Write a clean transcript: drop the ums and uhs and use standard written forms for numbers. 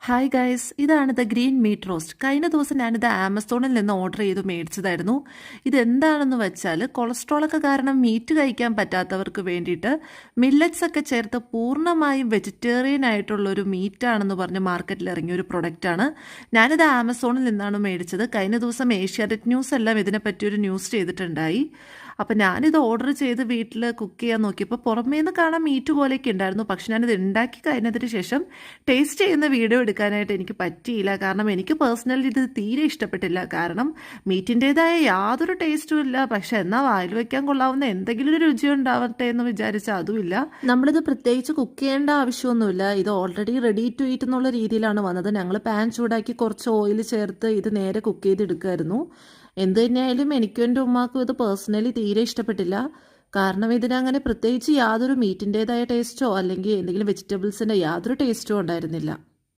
Hi guys, ഇതാണ് the green meat roast. കഴിഞ്ഞ ദിവസം ഞാനിത് ആമസോണിൽ നിന്ന് ഓർഡർ ചെയ്ത് മേടിച്ചതായിരുന്നു. ഇതെന്താണെന്ന് വെച്ചാൽ കൊളസ്ട്രോളൊക്കെ കാരണം മീറ്റ് കഴിക്കാൻ പറ്റാത്തവർക്ക് വേണ്ടിയിട്ട് മില്ലറ്റ്സ് ഒക്കെ ചേർത്ത് പൂർണ്ണമായും വെജിറ്റേറിയൻ ആയിട്ടുള്ളൊരു മീറ്റാണെന്ന് പറഞ്ഞ് മാർക്കറ്റിൽ ഇറങ്ങിയ ഒരു പ്രൊഡക്റ്റാണ്. ഞാനിത് ആമസോണിൽ നിന്നാണ് മേടിച്ചത്. കഴിഞ്ഞ ദിവസം ഏഷ്യാനെറ്റ് ന്യൂസ് എല്ലാം ഇതിനെപ്പറ്റിയൊരു ന്യൂസ് ചെയ്തിട്ടുണ്ടായി. അപ്പോൾ ഞാനിത് ഓർഡർ ചെയ്ത് വീട്ടിൽ കുക്ക് ചെയ്യാൻ നോക്കിയപ്പോൾ പുറമേ നിന്ന് കാണാൻ മീറ്റ് പോലെയൊക്കെ ഉണ്ടായിരുന്നു. പക്ഷെ ഞാനിത് ഉണ്ടാക്കി കഴിഞ്ഞതിന് ശേഷം ടേസ്റ്റ് ചെയ്യുന്ന വീഡിയോ എടുക്കാനായിട്ട് എനിക്ക് പറ്റിയില്ല. കാരണം എനിക്ക് പേഴ്സണലി ഇത് തീരെ ഇഷ്ടപ്പെട്ടില്ല. കാരണം മീറ്റിൻ്റേതായ യാതൊരു ടേസ്റ്റും ഇല്ല. പക്ഷെ എന്നാൽ വായിൽ വയ്ക്കാൻ കൊള്ളാവുന്ന എന്തെങ്കിലും ഒരു രുചി ഉണ്ടാവട്ടെ എന്ന് വിചാരിച്ചാൽ അതുമില്ല. നമ്മളിത് പ്രത്യേകിച്ച് കുക്ക് ചെയ്യേണ്ട ആവശ്യമൊന്നുമില്ല. ഇത് ഓൾറെഡി റെഡി ടു ഈറ്റ് എന്നുള്ള രീതിയിലാണ് വന്നത്. ഞങ്ങൾ പാൻ ചൂടാക്കി കുറച്ച് ഓയിൽ ചേർത്ത് ഇത് നേരെ കുക്ക് ചെയ്തെടുക്കുമായിരുന്നു. എന്ത് തന്നെയായാലും എനിക്കും എൻ്റെ ഉമ്മാക്കും ഇത് പേഴ്സണലി തീരെ ഇഷ്ടപ്പെട്ടില്ല. കാരണം ഇതിനങ്ങനെ പ്രത്യേകിച്ച് യാതൊരു മീറ്റിൻ്റേതായ ടേസ്റ്റോ അല്ലെങ്കിൽ എന്തെങ്കിലും വെജിറ്റബിൾസിൻ്റെ യാതൊരു ടേസ്റ്റോ ഉണ്ടായിരുന്നില്ല.